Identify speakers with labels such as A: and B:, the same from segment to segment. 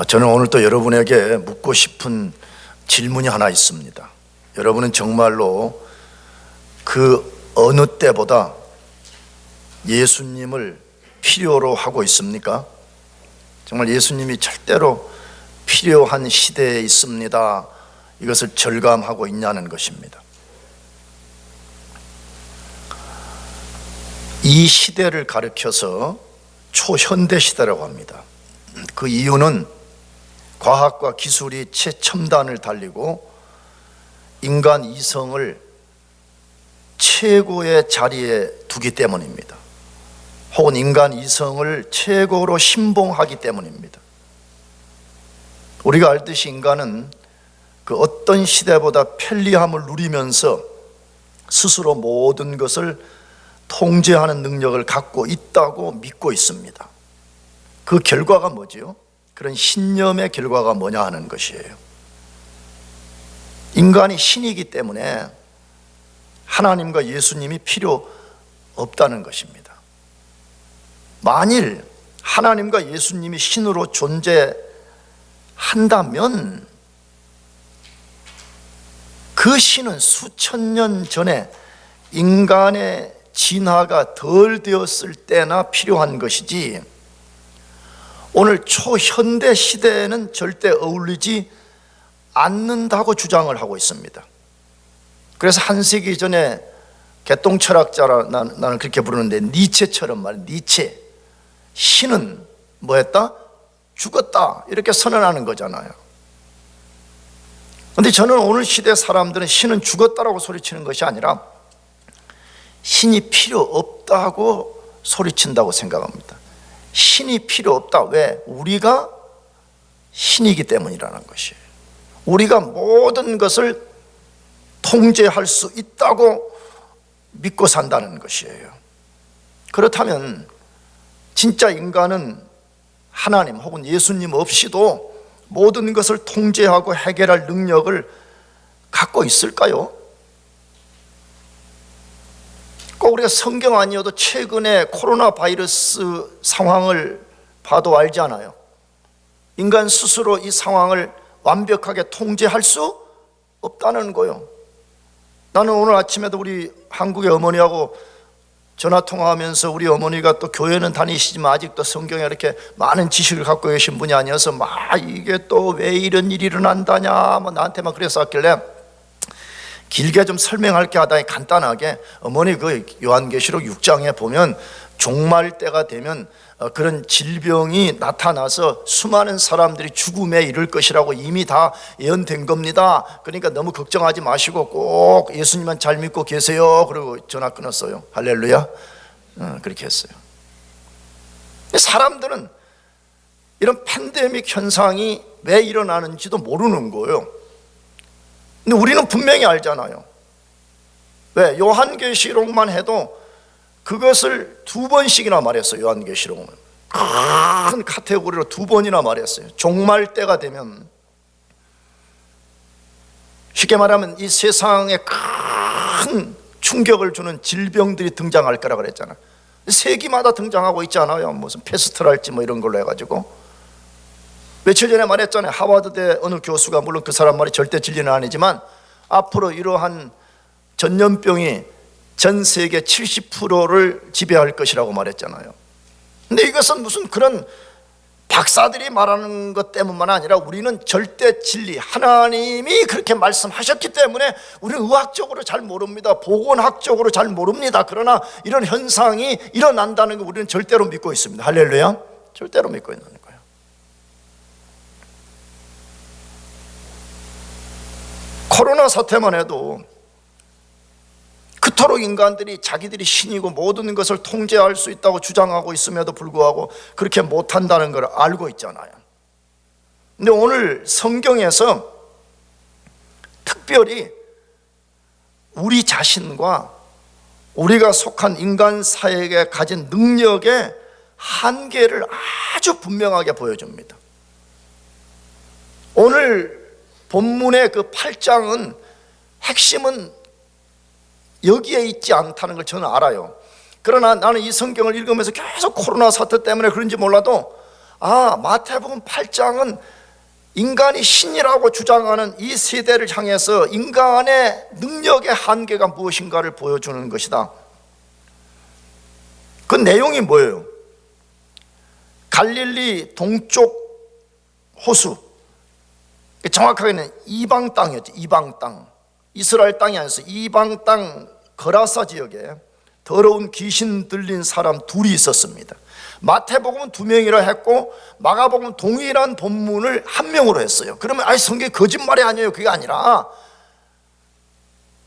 A: 저는 오늘 또 여러분에게 묻고 싶은 질문이 하나 있습니다. 여러분은 정말로 그 어느 때보다 예수님을 필요로 하고 있습니까? 정말 예수님이 절대로 필요한 시대에 있습니다. 이것을 절감하고 있냐는 것입니다. 이 시대를 가리켜서 초현대 시대라고 합니다. 그 이유는 과학과 기술이 최첨단을 달리고 인간 이성을 최고의 자리에 두기 때문입니다. 혹은 인간 이성을 최고로 신봉하기 때문입니다. 우리가 알듯이 인간은 그 어떤 시대보다 편리함을 누리면서 스스로 모든 것을 통제하는 능력을 갖고 있다고 믿고 있습니다. 그 결과가 뭐지요? 그런 신념의 결과가 뭐냐 하는 것이에요. 인간이 신이기 때문에 하나님과 예수님이 필요 없다는 것입니다. 만일 하나님과 예수님이 신으로 존재한다면 그 신은 수천 년 전에 인간의 진화가 덜 되었을 때나 필요한 것이지 오늘 초현대 시대에는 절대 어울리지 않는다고 주장을 하고 있습니다. 그래서 한 세기 전에 개똥철학자라 나는 그렇게 부르는데 니체처럼 말이에요. 니체. 신은 뭐 했다? 죽었다. 이렇게 선언하는 거잖아요. 그런데 저는 오늘 시대 사람들은 신은 죽었다라고 소리치는 것이 아니라 신이 필요 없다고 소리친다고 생각합니다. 신이 필요 없다. 왜? 우리가 신이기 때문이라는 것이에요. 우리가 모든 것을 통제할 수 있다고 믿고 산다는 것이에요. 그렇다면 진짜 인간은 하나님 혹은 예수님 없이도 모든 것을 통제하고 해결할 능력을 갖고 있을까요? 꼭 우리가 성경 아니어도 최근에 코로나 바이러스 상황을 봐도 알잖아요. 인간 스스로 이 상황을 완벽하게 통제할 수 없다는 거예요. 나는 오늘 아침에도 우리 한국의 어머니하고 전화통화하면서 우리 어머니가 또 교회는 다니시지만 아직도 성경에 이렇게 많은 지식을 갖고 계신 분이 아니어서 막 이게 또 왜 이런 일이 일어난다냐 뭐 나한테 막 그랬었길래 길게 좀 설명할 게 하다니 간단하게 어머니 그 요한계시록 6장에 보면 종말 때가 되면 그런 질병이 나타나서 수많은 사람들이 죽음에 이를 것이라고 이미 다 예언된 겁니다. 그러니까 너무 걱정하지 마시고 꼭 예수님만 잘 믿고 계세요. 그리고 전화 끊었어요. 할렐루야. 그렇게 했어요. 사람들은 이런 팬데믹 현상이 왜 일어나는지도 모르는 거예요. 근데 우리는 분명히 알잖아요. 왜? 요한계시록만 해도 그것을 2번씩이나 말했어요. 요한계시록은 큰 카테고리로 2번이나 말했어요. 종말 때가 되면 쉽게 말하면 이 세상에 큰 충격을 주는 질병들이 등장할 거라 그랬잖아요. 세기마다 등장하고 있잖아요. 무슨 패스트랄지 뭐 이런 걸로 해가지고 며칠 전에 말했잖아요. 하버드대 어느 교수가, 물론 그 사람 말이 절대 진리는 아니지만 앞으로 이러한 전염병이 전 세계 70%를 지배할 것이라고 말했잖아요. 근데 이것은 무슨 그런 박사들이 말하는 것 때문만 아니라 우리는 절대 진리, 하나님이 그렇게 말씀하셨기 때문에 우리는 의학적으로 잘 모릅니다. 보건학적으로 잘 모릅니다. 그러나 이런 현상이 일어난다는 거 우리는 절대로 믿고 있습니다. 할렐루야. 절대로 믿고 있는 거예요. 코로나 사태만 해도 그토록 인간들이 자기들이 신이고 모든 것을 통제할 수 있다고 주장하고 있음에도 불구하고 그렇게 못한다는 걸 알고 있잖아요. 근데 오늘 성경에서 특별히 우리 자신과 우리가 속한 인간 사회에 가진 능력의 한계를 아주 분명하게 보여줍니다. 오늘 본문의 그 8장은 핵심은 여기에 있지 않다는 걸 저는 알아요. 그러나 나는 이 성경을 읽으면서 계속 코로나 사태 때문에 그런지 몰라도 마태복음 8장은 인간이 신이라고 주장하는 이 세대를 향해서 인간의 능력의 한계가 무엇인가를 보여주는 것이다. 그 내용이 뭐예요? 갈릴리 동쪽 호수, 정확하게는 이방 땅이었죠. 이방 땅, 이스라엘 땅이 아니어서 이방 땅 거라사 지역에 더러운 귀신 들린 사람 둘이 있었습니다. 마태복음은 2명이라 했고 마가복음은 동일한 본문을 1명으로 했어요. 그러면 성경이 거짓말이 아니에요. 그게 아니라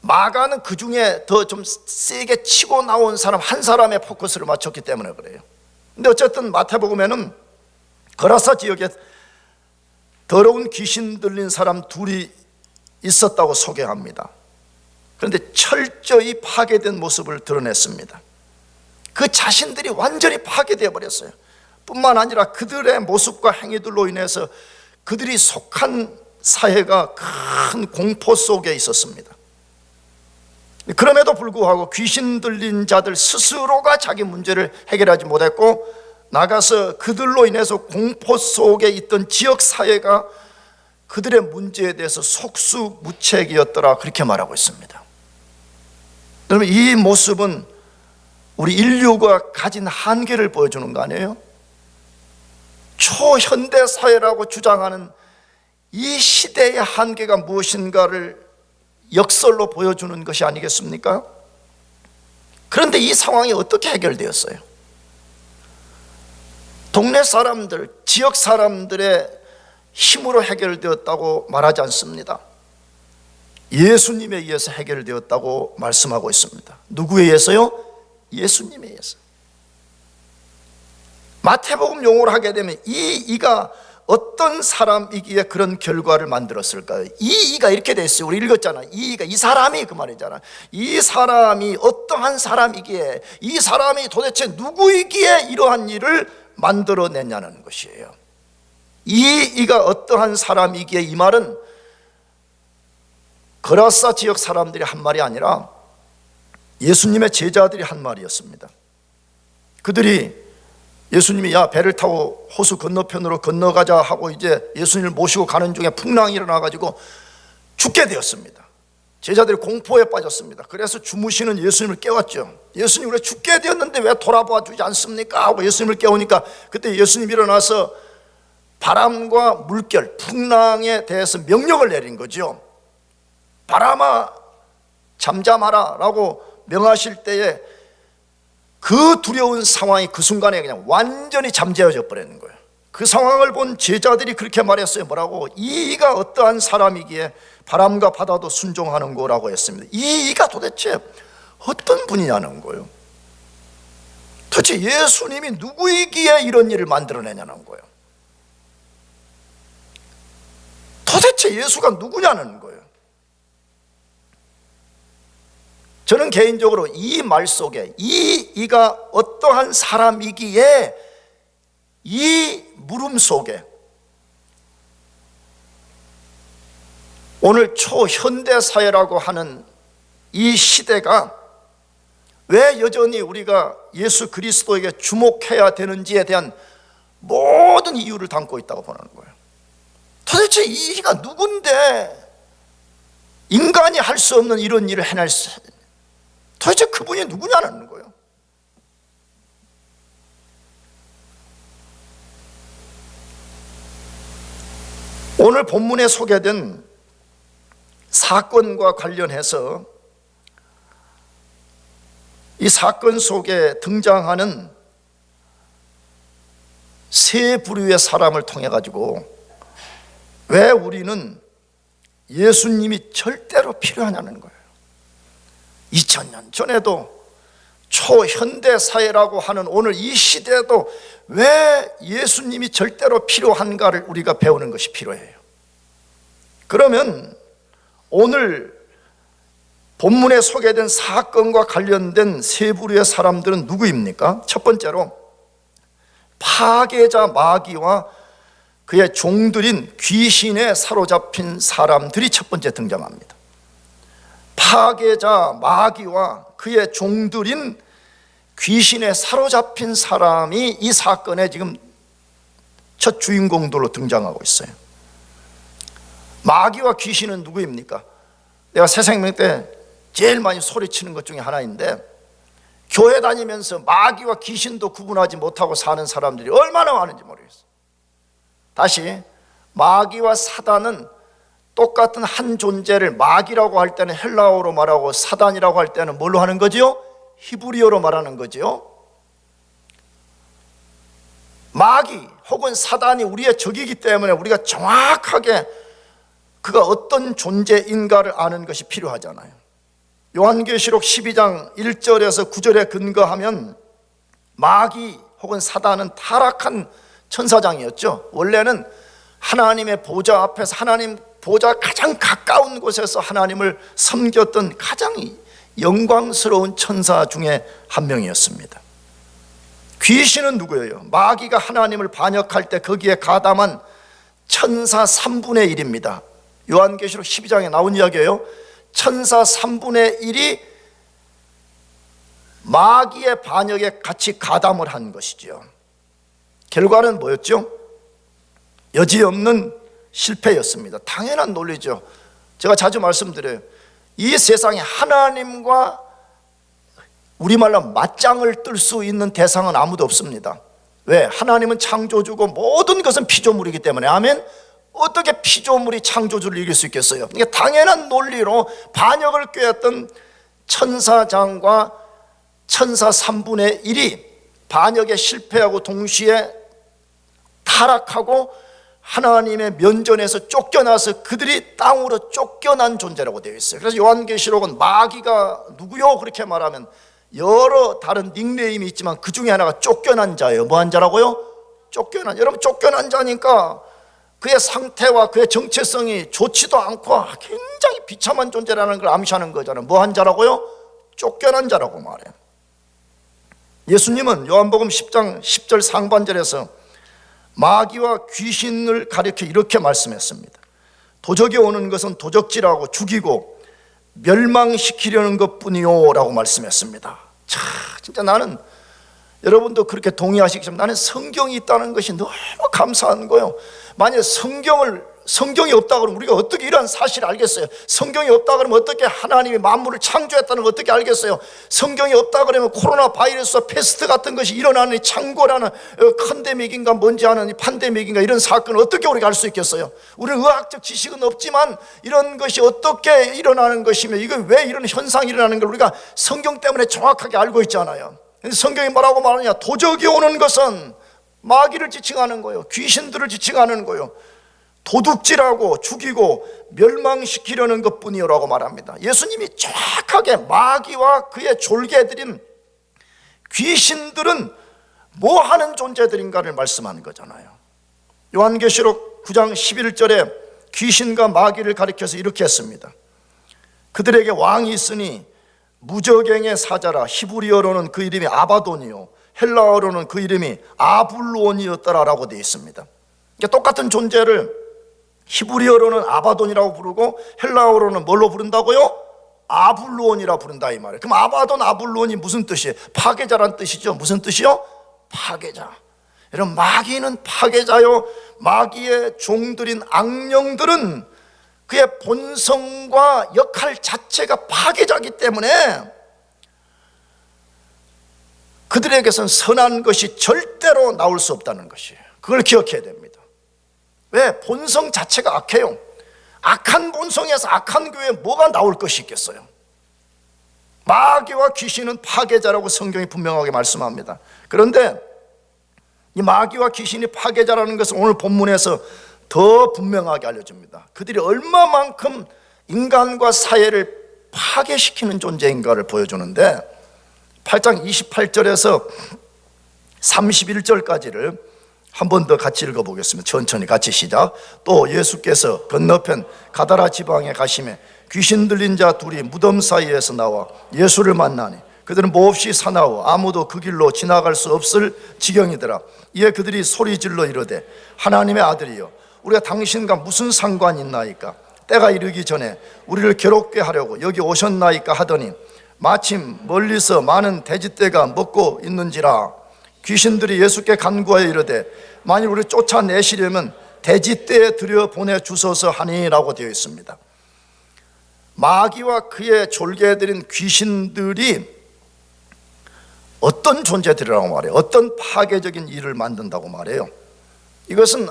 A: 마가는 그 중에 더 좀 세게 치고 나온 사람 한 사람의 포커스를 맞췄기 때문에 그래요. 근데 어쨌든 마태복음에는 거라사 지역에 더러운 귀신 들린 사람 둘이 있었다고 소개합니다. 그런데 철저히 파괴된 모습을 드러냈습니다. 그 자신들이 완전히 파괴되어 버렸어요. 뿐만 아니라 그들의 모습과 행위들로 인해서 그들이 속한 사회가 큰 공포 속에 있었습니다. 그럼에도 불구하고 귀신 들린 자들 스스로가 자기 문제를 해결하지 못했고 나가서 그들로 인해서 공포 속에 있던 지역 사회가 그들의 문제에 대해서 속수무책이었더라, 그렇게 말하고 있습니다. 여러분, 이 모습은 우리 인류가 가진 한계를 보여주는 거 아니에요? 초현대 사회라고 주장하는 이 시대의 한계가 무엇인가를 역설로 보여주는 것이 아니겠습니까? 그런데 이 상황이 어떻게 해결되었어요? 동네 사람들, 지역 사람들의 힘으로 해결되었다고 말하지 않습니다. 예수님에 의해서 해결되었다고 말씀하고 있습니다. 누구에 의해서요? 예수님에 의해서. 마태복음 용어로 하게 되면 이가 어떤 사람이기에 그런 결과를 만들었을까요? 이가 이렇게 됐어요. 우리 읽었잖아요. 이 사람이 그 말이잖아요. 이 사람이 어떠한 사람이기에, 이 사람이 도대체 누구이기에 이러한 일을 만들어냈냐는 것이에요. 이가 어떠한 사람이기에, 이 말은 거라사 지역 사람들이 한 말이 아니라 예수님의 제자들이 한 말이었습니다. 그들이 예수님이 배를 타고 호수 건너편으로 건너가자 하고 이제 예수님을 모시고 가는 중에 풍랑이 일어나가지고 죽게 되었습니다. 제자들이 공포에 빠졌습니다. 그래서 주무시는 예수님을 깨웠죠. 예수님, 우리 죽게 되었는데 왜 돌아봐 주지 않습니까? 하고 예수님을 깨우니까 그때 예수님이 일어나서 바람과 물결, 풍랑에 대해서 명령을 내린 거죠. 바람아 잠잠하라 라고 명하실 때에 그 두려운 상황이 그 순간에 그냥 완전히 잠재워져 버리는 거예요. 그 상황을 본 제자들이 그렇게 말했어요. 뭐라고? 이가 어떠한 사람이기에 바람과 바다도 순종하는 거라고 했습니다. 이가 도대체 어떤 분이냐는 거예요. 도대체 예수님이 누구이기에 이런 일을 만들어내냐는 거예요. 도대체 예수가 누구냐는 거예요. 저는 개인적으로 이 말 속에 이가 어떠한 사람이기에, 이 물음 속에 오늘 초현대사회라고 하는 이 시대가 왜 여전히 우리가 예수 그리스도에게 주목해야 되는지에 대한 모든 이유를 담고 있다고 보는 거예요. 도대체 이가 누군데 인간이 할 수 없는 이런 일을 해낼 수, 도대체 그분이 누구냐는 거예요. 오늘 본문에 소개된 사건과 관련해서 이 사건 속에 등장하는 세 부류의 사람을 통해 가지고 왜 우리는 예수님이 절대로 필요하냐는 거예요. 2000년 전에도 초현대 사회라고 하는 오늘 이 시대에도 왜 예수님이 절대로 필요한가를 우리가 배우는 것이 필요해요. 그러면 오늘 본문에 소개된 사건과 관련된 세 부류의 사람들은 누구입니까? 첫 번째로 파괴자 마귀와 그의 종들인 귀신에 사로잡힌 사람들이 첫 번째 등장합니다. 파괴자 마귀와 그의 종들인 귀신에 사로잡힌 사람이 이 사건에 지금 첫 주인공들로 등장하고 있어요. 마귀와 귀신은 누구입니까? 내가 새 생명 때 제일 많이 소리치는 것 중에 하나인데, 교회 다니면서 마귀와 귀신도 구분하지 못하고 사는 사람들이 얼마나 많은지 모르겠어요. 다시, 마귀와 사단은 똑같은 한 존재를 마귀라고 할 때는 헬라어로 말하고 사단이라고 할 때는 뭘로 하는 거지요? 히브리어로 말하는 거지요. 마귀 혹은 사단이 우리의 적이기 때문에 우리가 정확하게 그가 어떤 존재인가를 아는 것이 필요하잖아요. 요한계시록 12장 1절에서 9절에 근거하면 마귀 혹은 사단은 타락한 천사장이었죠. 원래는 하나님의 보좌 앞에서 하나님 보좌 가장 가까운 곳에서 하나님을 섬겼던 가장 영광스러운 천사 중에 한 명이었습니다. 귀신은 누구예요? 마귀가 하나님을 반역할 때 거기에 가담한 천사 3분의 1입니다. 요한계시록 12장에 나온 이야기예요. 천사 3분의 1이 마귀의 반역에 같이 가담을 한 것이죠. 결과는 뭐였죠? 여지없는 실패였습니다. 당연한 논리죠. 제가 자주 말씀드려요. 이 세상에 하나님과 우리말로 맞짱을 뜰 수 있는 대상은 아무도 없습니다. 왜? 하나님은 창조주고 모든 것은 피조물이기 때문에. 아멘. 어떻게 피조물이 창조주를 이길 수 있겠어요? 그러니까 당연한 논리로 반역을 꾀했던 천사장과 천사 3분의 1이 반역에 실패하고 동시에 타락하고 하나님의 면전에서 쫓겨나서 그들이 땅으로 쫓겨난 존재라고 되어 있어요. 그래서 요한계시록은 마귀가 누구요? 그렇게 말하면 여러 다른 닉네임이 있지만 그 중에 하나가 쫓겨난 자예요. 뭐한 자라고요? 쫓겨난. 여러분, 쫓겨난 자니까 그의 상태와 그의 정체성이 좋지도 않고 굉장히 비참한 존재라는 걸 암시하는 거잖아요. 뭐한 자라고요? 쫓겨난 자라고 말해요. 예수님은 요한복음 10장 10절 상반절에서 마귀와 귀신을 가리켜 이렇게 말씀했습니다. 도적이 오는 것은 도적질하고 죽이고 멸망시키려는 것뿐이요 라고 말씀했습니다. 자, 진짜 나는, 여러분도 그렇게 동의하시겠지만 나는 성경이 있다는 것이 너무 감사한 거예요. 만약 성경이 없다 그러면 우리가 어떻게 이러한 사실을 알겠어요? 성경이 없다 그러면 어떻게 하나님이 만물을 창조했다는 걸 어떻게 알겠어요? 성경이 없다 그러면 코로나 바이러스와 패스트 같은 것이 일어나는 창고라는 컨데믹인가 뭔지 하는 판데믹인가 이런 사건을 어떻게 우리가 알 수 있겠어요? 우리는 의학적 지식은 없지만 이런 것이 어떻게 일어나는 것이며 이거 왜 이런 현상이 일어나는 걸 우리가 성경 때문에 정확하게 알고 있잖아요. 성경이 뭐라고 말하느냐? 도적이 오는 것은 마귀를 지칭하는 거예요. 귀신들을 지칭하는 거예요. 도둑질하고 죽이고 멸망시키려는 것뿐이라고 말합니다. 예수님이 정확하게 마귀와 그의 졸개들인 귀신들은 뭐 하는 존재들인가를 말씀하는 거잖아요. 요한계시록 9장 11절에 귀신과 마귀를 가리켜서 이렇게 했습니다. 그들에게 왕이 있으니 무저갱의 사자라. 히브리어로는 그 이름이 아바돈이요 헬라어로는 그 이름이 아블론이었더라라고 되어 있습니다. 그러니까 똑같은 존재를 히브리어로는 아바돈이라고 부르고 헬라어로는 뭘로 부른다고요? 아블론이라 부른다 이 말이에요. 그럼 아바돈, 아블론이 무슨 뜻이에요? 파괴자란 뜻이죠. 무슨 뜻이요? 파괴자. 여러분, 마귀는 파괴자요. 마귀의 종들인 악령들은 그의 본성과 역할 자체가 파괴자이기 때문에 그들에게선 선한 것이 절대로 나올 수 없다는 것이에요. 그걸 기억해야 됩니다. 왜? 본성 자체가 악해요. 악한 본성에서 악한 교회에 뭐가 나올 것이 있겠어요? 마귀와 귀신은 파괴자라고 성경이 분명하게 말씀합니다. 그런데 이 마귀와 귀신이 파괴자라는 것을 오늘 본문에서 더 분명하게 알려줍니다. 그들이 얼마만큼 인간과 사회를 파괴시키는 존재인가를 보여주는데 8장 28절에서 31절까지를 한 번 더 같이 읽어보겠습니다. 천천히 같이 시작. 또 예수께서 건너편 가다라 지방에 가시매 귀신 들린 자 둘이 무덤 사이에서 나와 예수를 만나니 그들은 몹시 사나워 아무도 그 길로 지나갈 수 없을 지경이더라. 이에 그들이 소리질러 이르되 하나님의 아들이여 우리가 당신과 무슨 상관이 있나이까? 때가 이르기 전에 우리를 괴롭게 하려고 여기 오셨나이까 하더니 마침 멀리서 많은 돼지떼가 먹고 있는지라. 귀신들이 예수께 간구하여 이르되 만일 우리 쫓아내시려면 돼지떼에 들여보내 주소서 하니라고 되어 있습니다. 마귀와 그의 졸개들인 귀신들이 어떤 존재들이라고 말해요? 어떤 파괴적인 일을 만든다고 말해요? 이것은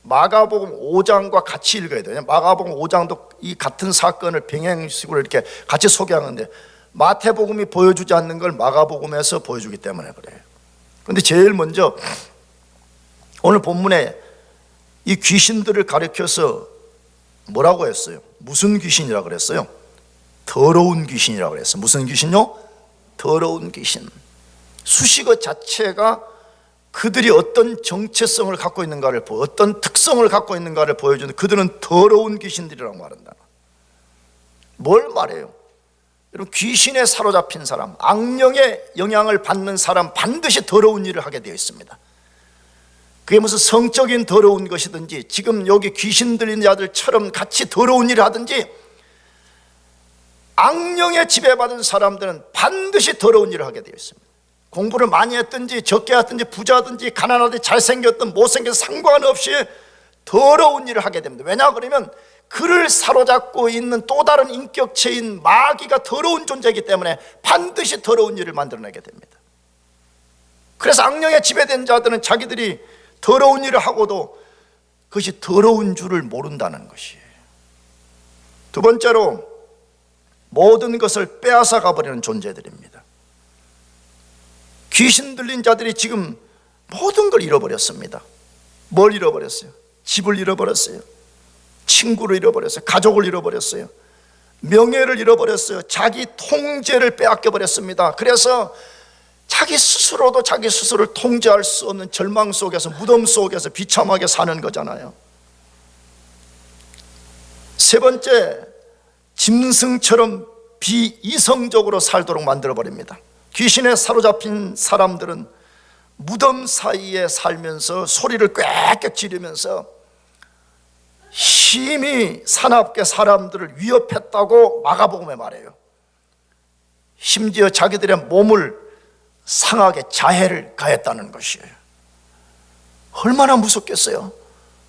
A: 마가복음 5장과 같이 읽어야 돼요. 마가복음 5장도 이 같은 사건을 병행식으로 이렇게 같이 소개하는데 마태복음이 보여주지 않는 걸 마가복음에서 보여주기 때문에 그래요. 그런데 제일 먼저 오늘 본문에 이 귀신들을 가리켜서 뭐라고 했어요? 무슨 귀신이라고 그랬어요? 더러운 귀신이라고 그랬어요. 무슨 귀신요? 더러운 귀신. 수식어 자체가 그들이 어떤 정체성을 갖고 있는가를 어떤 특성을 갖고 있는가를 보여주는데 그들은 더러운 귀신들이라고 말한다. 뭘 말해요? 여러분, 귀신에 사로잡힌 사람, 악령의 영향을 받는 사람 반드시 더러운 일을 하게 되어 있습니다. 그게 무슨 성적인 더러운 것이든지 지금 여기 귀신 들린 자들처럼 같이 더러운 일을 하든지 악령에 지배받은 사람들은 반드시 더러운 일을 하게 되어 있습니다. 공부를 많이 했든지 적게 했든지 부자든지 가난하든지 잘생겼든 못생겨서 상관없이 더러운 일을 하게 됩니다. 왜냐 그러면 그를 사로잡고 있는 또 다른 인격체인 마귀가 더러운 존재이기 때문에 반드시 더러운 일을 만들어내게 됩니다. 그래서 악령에 지배된 자들은 자기들이 더러운 일을 하고도 그것이 더러운 줄을 모른다는 것이에요. 두 번째로 모든 것을 빼앗아 가버리는 존재들입니다. 귀신 들린 자들이 지금 모든 걸 잃어버렸습니다. 뭘 잃어버렸어요? 집을 잃어버렸어요. 친구를 잃어버렸어요. 가족을 잃어버렸어요. 명예를 잃어버렸어요. 자기 통제를 빼앗겨 버렸습니다. 그래서 자기 스스로도 자기 스스로를 통제할 수 없는 절망 속에서, 무덤 속에서 비참하게 사는 거잖아요. 세 번째, 짐승처럼 비이성적으로 살도록 만들어버립니다. 귀신에 사로잡힌 사람들은 무덤 사이에 살면서 소리를 꽥꽥 지르면서 심히 사납게 사람들을 위협했다고 마가복음에 말해요. 심지어 자기들의 몸을 상하게 자해를 가했다는 것이에요. 얼마나 무섭겠어요.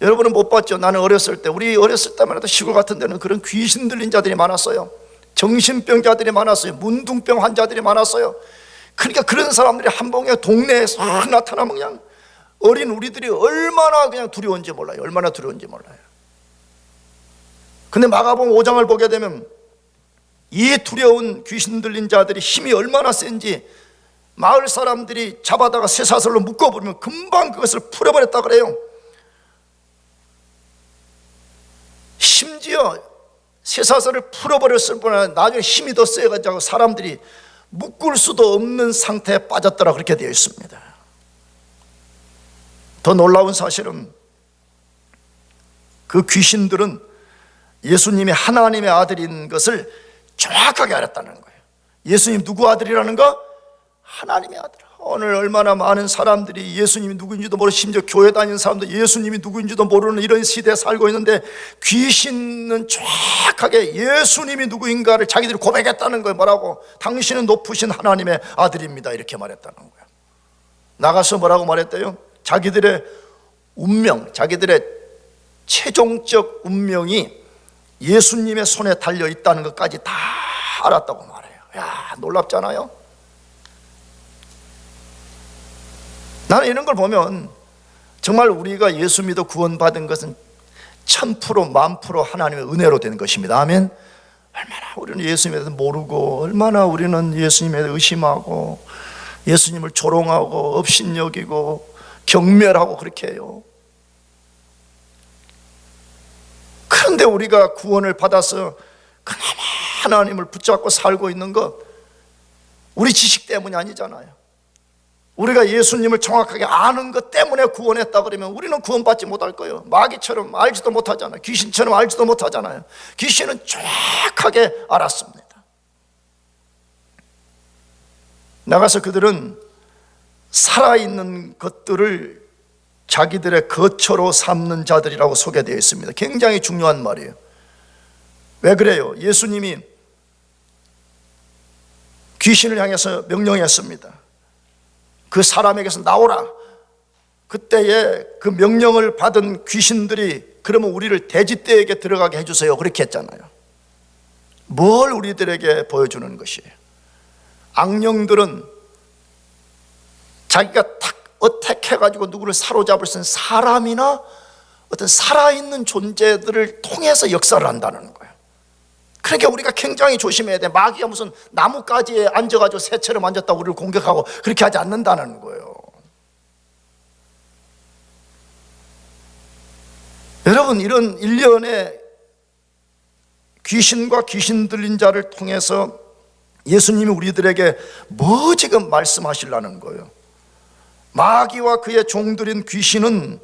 A: 여러분은 못 봤죠? 나는 어렸을 때, 우리 어렸을 때만 해도 시골 같은 데는 그런 귀신 들린 자들이 많았어요. 정신병자들이 많았어요. 문둥병 환자들이 많았어요. 그러니까 그런 사람들이 한 번에 동네에 싹 나타나면 그냥 어린 우리들이 얼마나 그냥 두려운지 몰라요. 얼마나 두려운지 몰라요. 근데 마가복음 5장을 보게 되면 이 두려운 귀신 들린 자들이 힘이 얼마나 센지 마을 사람들이 잡아다가 쇠사슬로 묶어버리면 금방 그것을 풀어버렸다 그래요. 심지어 쇠사슬을 풀어버렸을 뿐 아니라 나중에 힘이 더 세가지고 사람들이 묶을 수도 없는 상태에 빠졌더라 그렇게 되어 있습니다. 더 놀라운 사실은 그 귀신들은 예수님이 하나님의 아들인 것을 정확하게 알았다는 거예요. 예수님 누구 아들이라는 거? 하나님의 아들. 오늘 얼마나 많은 사람들이 예수님이 누구인지도 모르고 심지어 교회 다니는 사람도 예수님이 누구인지도 모르는 이런 시대에 살고 있는데 귀신은 정확하게 예수님이 누구인가를 자기들이 고백했다는 거예요. 뭐라고? 당신은 높으신 하나님의 아들입니다 이렇게 말했다는 거예요. 나가서 뭐라고 말했대요? 자기들의 운명, 자기들의 최종적 운명이 예수님의 손에 달려 있다는 것까지 다 알았다고 말해요. 야, 놀랍잖아요. 나는 이런 걸 보면 정말 우리가 예수 믿어 구원받은 것은 1000% 10,000% 하나님의 은혜로 된 것입니다. 아멘. 얼마나 우리는 예수님에 대해서 모르고, 얼마나 우리는 예수님에 대해서 의심하고 예수님을 조롱하고 업신여기고 경멸하고 그렇게 해요. 그런데 우리가 구원을 받아서 그나마 하나님을 붙잡고 살고 있는 것, 우리 지식 때문이 아니잖아요. 우리가 예수님을 정확하게 아는 것 때문에 구원했다 그러면 우리는 구원받지 못할 거예요. 마귀처럼 알지도 못하잖아요. 귀신처럼 알지도 못하잖아요. 귀신은 정확하게 알았습니다. 나가서 그들은 살아있는 것들을 자기들의 거처로 삼는 자들이라고 소개되어 있습니다. 굉장히 중요한 말이에요. 왜 그래요? 예수님이 귀신을 향해서 명령했습니다. 그 사람에게서 나오라. 그때에 그 명령을 받은 귀신들이 그러면 우리를 돼지떼에게 들어가게 해주세요 그렇게 했잖아요. 뭘 우리들에게 보여주는 것이에요? 악령들은 자기가 탁 어택해가지고 누구를 사로잡을 수 있는 사람이나 어떤 살아있는 존재들을 통해서 역사를 한다는 거예요. 그러니까 우리가 굉장히 조심해야 돼. 마귀가 무슨 나뭇가지에 앉아가지고 새처럼 앉았다고 우리를 공격하고 그렇게 하지 않는다는 거예요. 여러분, 이런 일련의 귀신과 귀신 들린 자를 통해서 예수님이 우리들에게 뭐 지금 말씀하시려는 거예요? 마귀와 그의 종들인 귀신은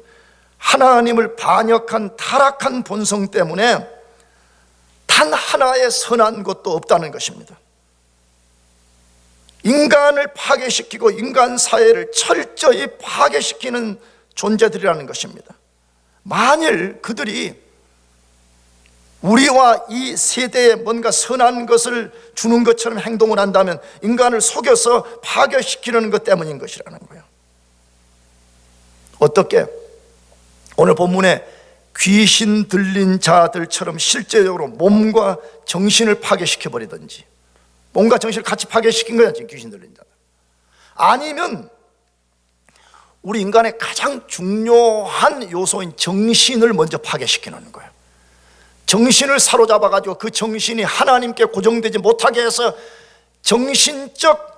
A: 하나님을 반역한 타락한 본성 때문에 단 하나의 선한 것도 없다는 것입니다. 인간을 파괴시키고 인간 사회를 철저히 파괴시키는 존재들이라는 것입니다. 만일 그들이 우리와 이 세대에 뭔가 선한 것을 주는 것처럼 행동을 한다면 인간을 속여서 파괴시키는 것 때문인 것이라는 거예요. 어떻게? 오늘 본문에 귀신 들린 자들처럼 실제적으로 몸과 정신을 파괴시켜버리든지, 몸과 정신을 같이 파괴시킨 거야 지금 귀신 들린 자들. 아니면 우리 인간의 가장 중요한 요소인 정신을 먼저 파괴시키는 거예요. 정신을 사로잡아가지고 그 정신이 하나님께 고정되지 못하게 해서 정신적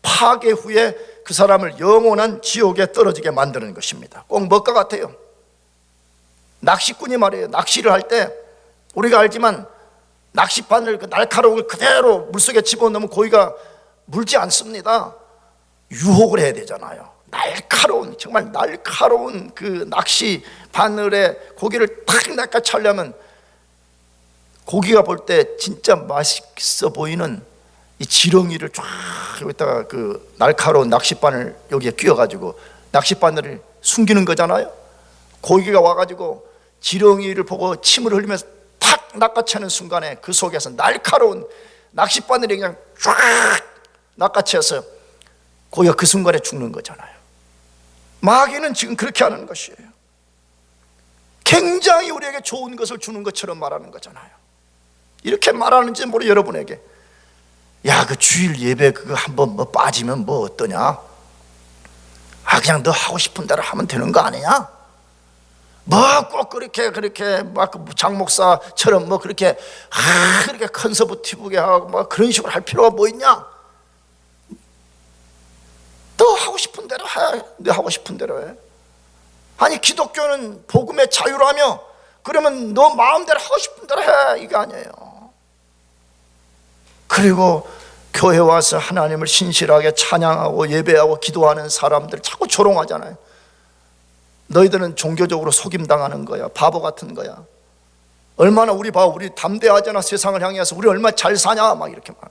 A: 파괴 후에 그 사람을 영원한 지옥에 떨어지게 만드는 것입니다. 꼭 뭐가 같아요? 낚시꾼이 말이에요. 낚시를 할 때 우리가 알지만 낚시바늘 그 날카로운 걸 그대로 물속에 집어넣으면 고기가 물지 않습니다. 유혹을 해야 되잖아요. 날카로운, 정말 날카로운 그 낚시 바늘에 고기를 탁 낚아채려면 고기가 볼 때 진짜 맛있어 보이는 이 지렁이를 쫙 여기다가 그 날카로운 낚싯바늘 여기에 끼워가지고 낚싯바늘을 숨기는 거잖아요. 고기가 와가지고 지렁이를 보고 침을 흘리면서 탁 낚아채는 순간에 그 속에서 날카로운 낚싯바늘이 그냥 쫙 낚아채서 고기가 그 순간에 죽는 거잖아요. 마귀는 지금 그렇게 하는 것이에요. 굉장히 우리에게 좋은 것을 주는 것처럼 말하는 거잖아요. 이렇게 말하는지 모르 여러분에게, 야, 그 주일 예배 그거 한번 뭐 빠지면 뭐 어떠냐? 아, 그냥 너 하고 싶은 대로 하면 되는 거 아니냐? 뭐 꼭 그렇게 막 장 목사처럼 뭐 그렇게 컨서버티브하게 하고 뭐 그런 식으로 할 필요가 뭐 있냐? 너 하고 싶은 대로 해. 너 하고 싶은 대로 해. 아니, 기독교는 복음의 자유라며, 그러면 너 마음대로 하고 싶은 대로 해. 이게 아니에요. 그리고 교회 와서 하나님을 신실하게 찬양하고 예배하고 기도하는 사람들 자꾸 조롱하잖아요. 너희들은 종교적으로 속임당하는 거야. 바보 같은 거야. 얼마나 우리 담대하잖아. 세상을 향해서 우리 얼마나 잘 사냐 막 이렇게 말.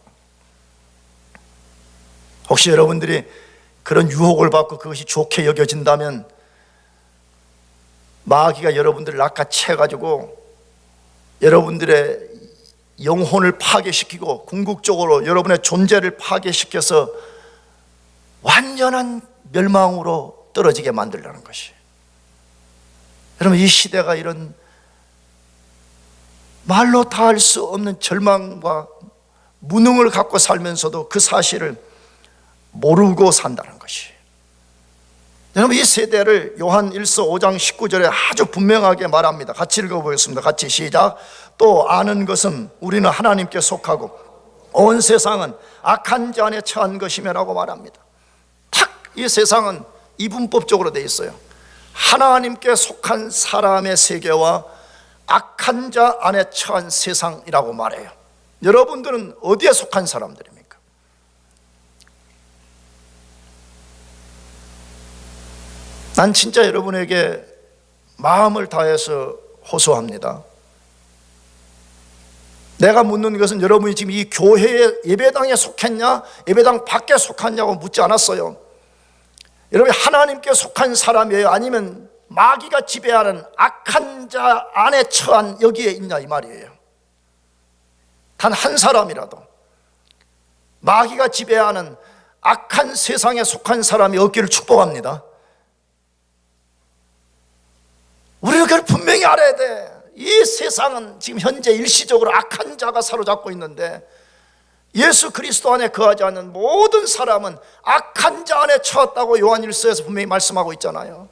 A: 혹시 여러분들이 그런 유혹을 받고 그것이 좋게 여겨진다면 마귀가 여러분들을 낚아채가지고 여러분들의 영혼을 파괴시키고 궁극적으로 여러분의 존재를 파괴시켜서 완전한 멸망으로 떨어지게 만들려는 것이. 여러분, 이 시대가 이런 말로 다 할 수 없는 절망과 무능을 갖고 살면서도 그 사실을 모르고 산다는 것이. 여러분, 이 세대를 요한 1서 5장 19절에 아주 분명하게 말합니다. 같이 읽어보겠습니다. 같이 시작. 또 아는 것은 우리는 하나님께 속하고 온 세상은 악한 자 안에 처한 것이며 라고 말합니다. 탁, 이 세상은 이분법적으로 되어 있어요. 하나님께 속한 사람의 세계와 악한 자 안에 처한 세상이라고 말해요. 여러분들은 어디에 속한 사람들입니까? 난 진짜 여러분에게 마음을 다해서 호소합니다. 내가 묻는 것은 여러분이 지금 이 교회의 예배당에 속했냐, 예배당 밖에 속았냐고 묻지 않았어요. 여러분이 하나님께 속한 사람이에요? 아니면 마귀가 지배하는 악한 자 안에 처한 여기에 있냐 이 말이에요. 단 한 사람이라도 마귀가 지배하는 악한 세상에 속한 사람이 없기를 축복합니다. 우리는 그걸 분명히 알아야 돼. 이 세상은 지금 현재 일시적으로 악한 자가 사로잡고 있는데 예수 그리스도 안에 거하지 않는 모든 사람은 악한 자 안에 처했다고 요한일서에서 분명히 말씀하고 있잖아요.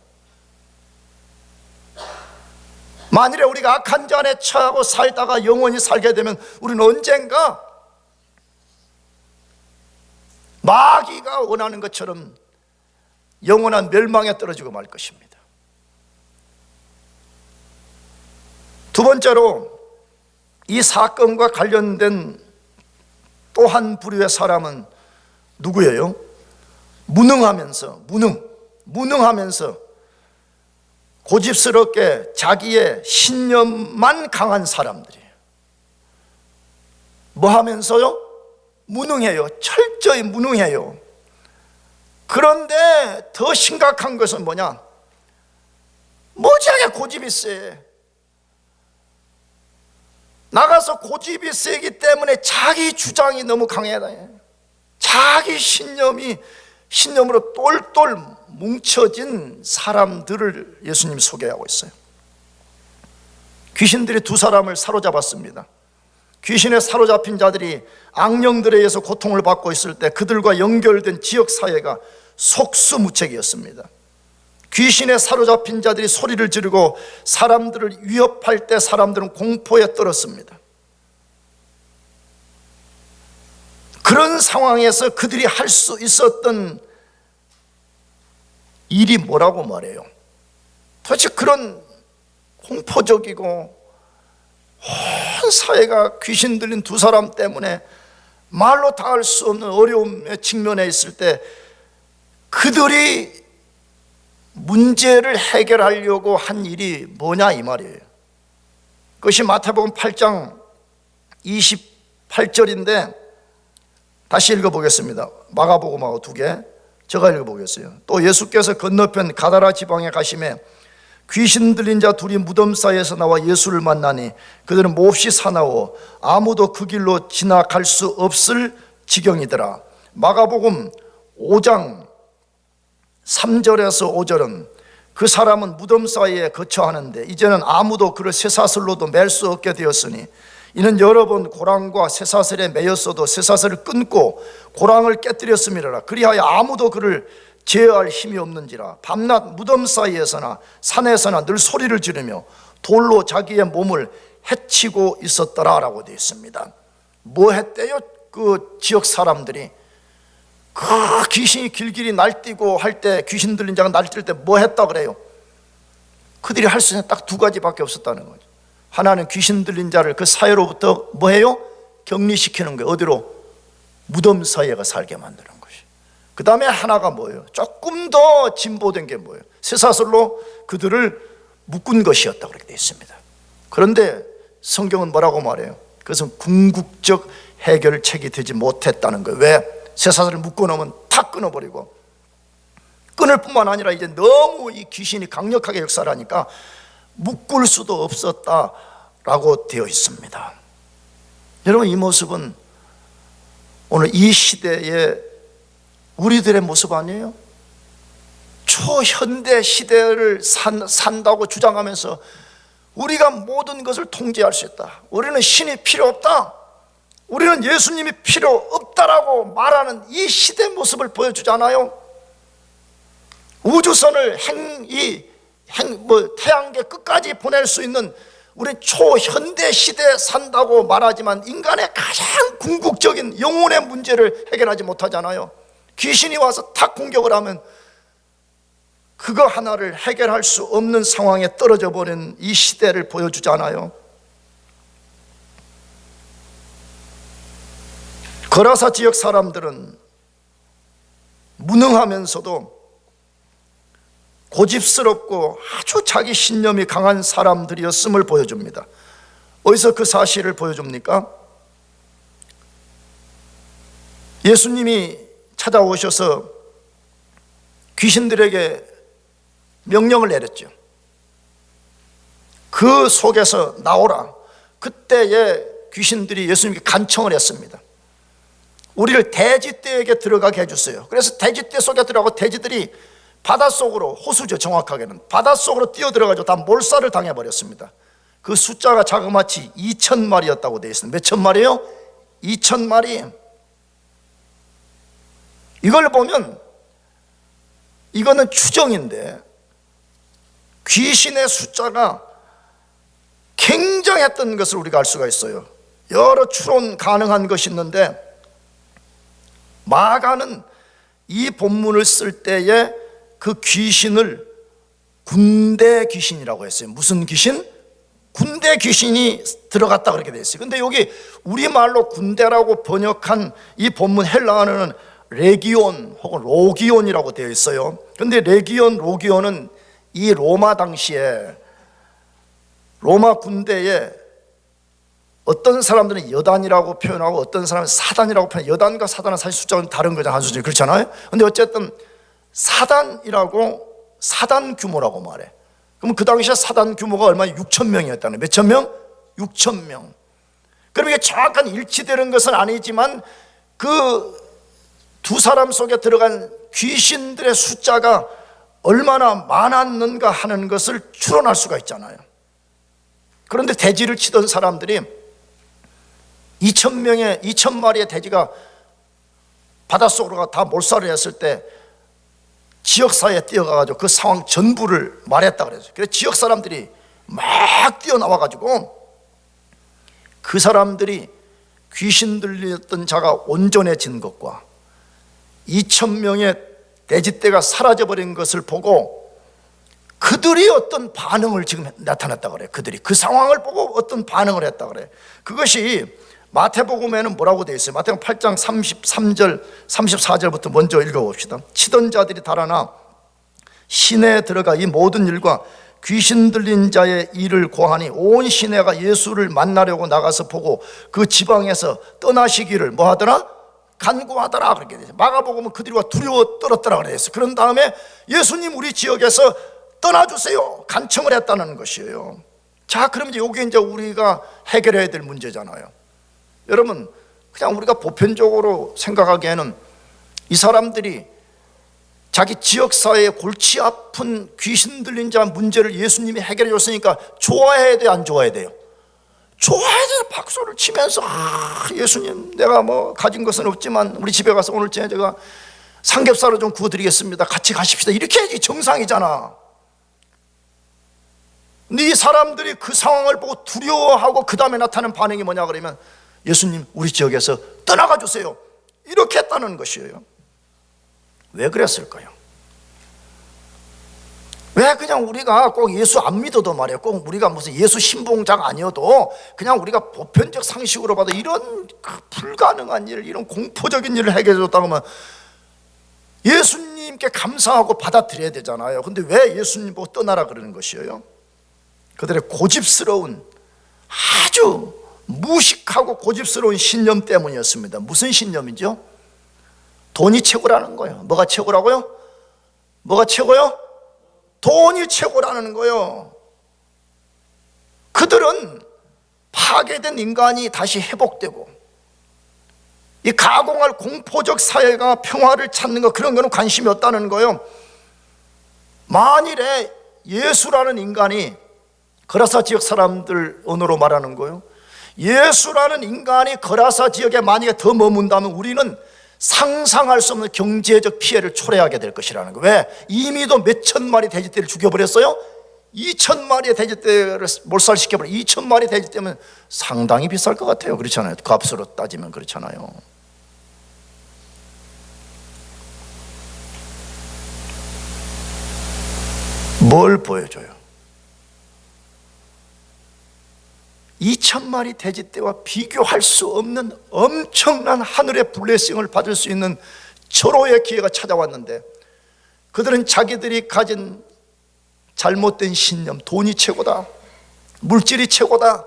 A: 만일에 우리가 악한 자 안에 처하고 살다가 영원히 살게 되면 우리는 언젠가 마귀가 원하는 것처럼 영원한 멸망에 떨어지고 말 것입니다. 두 번째로 이 사건과 관련된 또 한 부류의 사람은 누구예요? 무능하면서 고집스럽게 자기의 신념만 강한 사람들이에요. 뭐 하면서요? 무능해요. 철저히 무능해요. 그런데 더 심각한 것은 뭐냐? 무지하게 고집이 세. 나가서 고집이 세기 때문에 자기 주장이 너무 강해요. 자기 신념으로 똘똘 뭉쳐진 사람들을 예수님이 소개하고 있어요. 귀신들이 두 사람을 사로잡았습니다. 귀신에 사로잡힌 자들이 악령들에 의해서 고통을 받고 있을 때 그들과 연결된 지역사회가 속수무책이었습니다. 귀신에 사로잡힌 자들이 소리를 지르고 사람들을 위협할 때 사람들은 공포에 떨었습니다. 그런 상황에서 그들이 할 수 있었던 일이 뭐라고 말해요? 도대체 그런 공포적이고 온 사회가 귀신 들린 두 사람 때문에 말로 다 할 수 없는 어려움에 직면해 있을 때 그들이 문제를 해결하려고 한 일이 뭐냐 이 말이에요. 그것이 마태복음 8장 28절인데 다시 읽어보겠습니다. 마가복음하고 두 개 제가 읽어보겠어요. 또 예수께서 건너편 가다라 지방에 가시매 귀신 들린 자 둘이 무덤 사이에서 나와 예수를 만나니 그들은 몹시 사나워 아무도 그 길로 지나갈 수 없을 지경이더라. 마가복음 5장 3절에서 5절은 그 사람은 무덤 사이에 거처하는데 이제는 아무도 그를 쇠사슬로도 맬 수 없게 되었으니 이는 여러 번 고랑과 쇠사슬에 매였어도 쇠사슬을 끊고 고랑을 깨뜨렸음이라. 그리하여 아무도 그를 제어할 힘이 없는지라. 밤낮 무덤 사이에서나 산에서나 늘 소리를 지르며 돌로 자기의 몸을 해치고 있었더라 라고 되어 있습니다. 뭐 했대요? 그 지역 사람들이 그 귀신이 길길이 날뛰고 할 때, 귀신 들린 자가 날뛸 때 뭐 했다 그래요? 그들이 할 수 있는 딱 두 가지밖에 없었다는 거죠. 하나는 귀신 들린 자를 그 사회로부터 뭐 해요? 격리시키는 거예요. 어디로? 무덤 사이에 살게 만드는 것이. 그 다음에 하나가 뭐예요? 조금 더 진보된 게 뭐예요? 쇠사슬로 그들을 묶은 것이었다 그렇게 되어 있습니다. 그런데 성경은 뭐라고 말해요? 그것은 궁극적 해결책이 되지 못했다는 거예요. 왜? 쇠사슬을 묶어놓으면 탁 끊어버리고, 끊을 뿐만 아니라 이제 너무 이 귀신이 강력하게 역사를 하니까 묶을 수도 없었다라고 되어 있습니다. 여러분, 이 모습은 오늘 이 시대의 우리들의 모습 아니에요? 초현대 시대를 산다고 주장하면서 우리가 모든 것을 통제할 수 있다, 우리는 신이 필요 없다, 우리는 예수님이 필요 없다라고 말하는 이 시대 모습을 보여주잖아요. 우주선을 태양계 끝까지 보낼 수 있는 우리 초현대 시대에 산다고 말하지만 인간의 가장 궁극적인 영혼의 문제를 해결하지 못하잖아요. 귀신이 와서 탁 공격을 하면 그거 하나를 해결할 수 없는 상황에 떨어져 버린 이 시대를 보여주잖아요. 거라사 지역 사람들은 무능하면서도 고집스럽고 아주 자기 신념이 강한 사람들이었음을 보여줍니다. 어디서 그 사실을 보여줍니까? 예수님이 찾아오셔서 귀신들에게 명령을 내렸죠. 그 속에서 나오라. 그때에 귀신들이 예수님께 간청을 했습니다. 우리를 돼지떼에게 들어가게 해주세요. 그래서 돼지떼 속에 들어가고 돼지들이 바닷속으로, 호수죠 정확하게는, 바닷속으로 뛰어들어가지고 다 몰살을 당해버렸습니다. 그 숫자가 자그마치 2,000마리였다고 되어 있습니다. 몇천 마리요? 2,000마리. 이걸 보면 이거는 추정인데 귀신의 숫자가 굉장했던 것을 우리가 알 수가 있어요. 여러 추론 가능한 것이 있는데 마가는 이 본문을 쓸 때에 그 귀신을 군대 귀신이라고 했어요. 무슨 귀신? 군대 귀신이 들어갔다 그렇게 되어 있어요. 근데 여기 우리말로 군대라고 번역한 이 본문 헬라어는 레기온 혹은 로기온이라고 되어 있어요. 근데 레기온, 로기온은 이 로마 당시에 로마 군대에 어떤 사람들은 여단이라고 표현하고 어떤 사람은 사단이라고 표현해요. 여단과 사단은 사실 숫자는 다른 거잖아요. 한 수준 그렇잖아요. 근데 어쨌든 사단이라고, 사단 규모라고 말해. 그럼 그 당시에 사단 규모가 얼마나 6,000명이었다는, 몇천 명? 6,000명. 그럼 이게 정확한 일치되는 것은 아니지만 그 두 사람 속에 들어간 귀신들의 숫자가 얼마나 많았는가 하는 것을 추론할 수가 있잖아요. 그런데 돼지를 치던 사람들이 2,000마리의 돼지가 바닷속으로 다 몰살을 했을 때 지역사회에 뛰어가가지고 그 상황 전부를 말했다 그랬어요. 그래서 지역 사람들이 막 뛰어나와가지고 그 사람들이 귀신 들렸던 자가 온전해진 것과 2,000명의 돼지떼가 사라져버린 것을 보고 그들이 어떤 반응을 지금 나타났다 그래요. 그들이 그 상황을 보고 어떤 반응을 했다 그래요. 그것이 마태복음에는 뭐라고 되어 있어요? 마태복음 8장 33절 34절부터 먼저 읽어봅시다. 치던 자들이 달아나 시내에 들어가 이 모든 일과 귀신 들린 자의 일을 고하니 온 시내가 예수를 만나려고 나가서 보고 그 지방에서 떠나시기를 뭐 하더라? 간구하더라 그렇게 되죠. 마가복음은 그들과 두려워 떨었더라 그랬어요. 그런 다음에 예수님 우리 지역에서 떠나주세요 간청을 했다는 것이에요. 자, 그럼 이게 이제 우리가 해결해야 될 문제잖아요. 여러분, 그냥 우리가 보편적으로 생각하기에는 이 사람들이 자기 지역사회에 골치 아픈 귀신 들린 자 문제를 예수님이 해결해 줬으니까 좋아해야 돼요, 안 좋아해야 돼요? 좋아해야 돼요. 박수를 치면서 예수님 내가 뭐 가진 것은 없지만 우리 집에 가서 오늘 제가 삼겹살을 좀 구워드리겠습니다. 같이 가십시다. 이렇게 해야지 정상이잖아. 근데 이 사람들이 그 상황을 보고 두려워하고 그 다음에 나타나는 반응이 뭐냐 그러면 예수님 우리 지역에서 떠나가 주세요 이렇게 했다는 것이에요. 왜 그랬을까요? 왜 그냥 우리가 꼭 예수 안 믿어도 말이에요, 꼭 우리가 무슨 예수 신봉자가 아니어도 그냥 우리가 보편적 상식으로 봐도 이런 불가능한 일, 이런 공포적인 일을 해결해 줬다고 하면 예수님께 감사하고 받아들여야 되잖아요. 근데 왜 예수님 보고 떠나라 그러는 것이에요? 그들의 고집스러운, 아주 무식하고 고집스러운 신념 때문이었습니다. 무슨 신념이죠? 돈이 최고라는 거예요. 뭐가 최고라고요? 뭐가 최고요? 돈이 최고라는 거예요. 그들은 파괴된 인간이 다시 회복되고 이 가공할 공포적 사회가 평화를 찾는 것, 그런 거는 관심이 없다는 거예요. 만일에 예수라는 인간이, 거라사 지역 사람들 언어로 말하는 거예요, 예수라는 인간이 거라사 지역에 만약에 더 머문다면 우리는 상상할 수 없는 경제적 피해를 초래하게 될 것이라는 거예요. 왜? 이미도 몇천 마리 돼지떼를 죽여버렸어요. 2,000마리의 돼지떼를 몰살시켜버려. 2,000마리 돼지떼면 상당히 비쌀 것 같아요. 그렇잖아요. 값으로 따지면 그렇잖아요. 뭘 보여줘요? 2,000마리 돼지떼와 비교할 수 없는 엄청난 하늘의 블레싱을 받을 수 있는 절호의 기회가 찾아왔는데 그들은 자기들이 가진 잘못된 신념, 돈이 최고다, 물질이 최고다,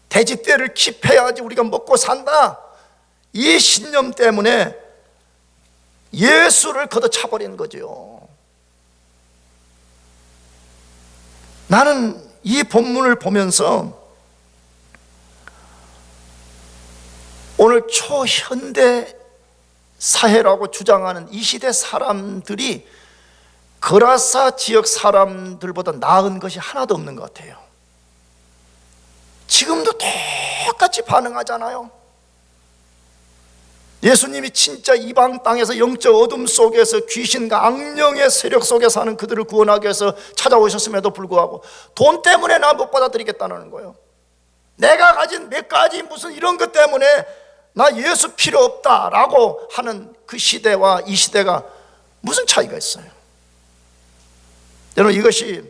A: 돼지떼를 킵해야지 우리가 먹고 산다, 이 신념 때문에 예수를 걷어차버린 거죠. 나는 이 본문을 보면서 오늘 초현대 사회라고 주장하는 이 시대 사람들이 거라사 지역 사람들보다 나은 것이 하나도 없는 것 같아요. 지금도 똑같이 반응하잖아요. 예수님이 진짜 이방 땅에서 영적 어둠 속에서 귀신과 악령의 세력 속에 사는 그들을 구원하기 위해서 찾아오셨음에도 불구하고 돈 때문에 나 못 받아들이겠다는 거예요. 내가 가진 몇 가지 무슨 이런 것 때문에 나 예수 필요 없다라고 하는 그 시대와 이 시대가 무슨 차이가 있어요? 여러분, 이것이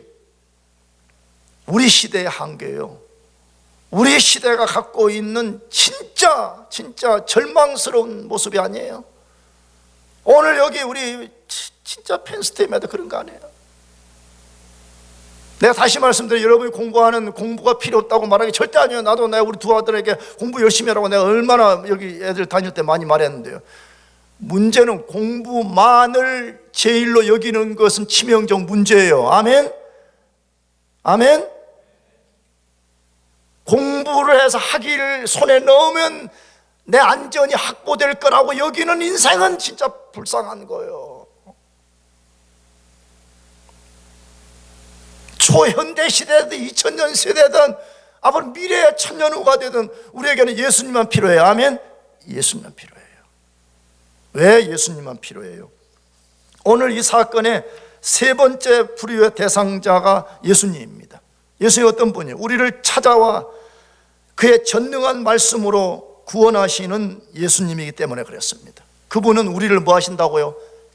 A: 우리 시대의 한계예요. 우리 시대가 갖고 있는 진짜 절망스러운 모습이 아니에요. 오늘 여기 우리 진짜 펜스팀에도 그런 거 아니에요. 내가 다시 말씀드려요. 여러분이 공부가 필요 없다고 말하기 절대 아니에요. 나도 내가 우리 두 아들에게 공부 열심히 하라고 내가 얼마나 여기 애들 다닐 때 많이 말했는데요. 문제는 공부만을 제일로 여기는 것은 치명적 문제예요. 아멘? 아멘? 공부를 해서 학위를 손에 넣으면 내 안전이 확보될 거라고 여기는 인생은 진짜 불쌍한 거예요. 초현대 시대든 2000년 세대든 앞으로 미래의 천년후가 되든 우리에게는 예수님만 필요해요. 아멘? 예수님만 필요해요. 왜 예수님만 필요해요? 오늘 이 사건의 세 번째 불의의 대상자가 예수님입니다. 예수님이 어떤 분이에요? 우리를 찾아와 그의 전능한 말씀으로 구원하시는 예수님이기 때문에 그랬습니다. 그분은 우리를 뭐 하신다고요?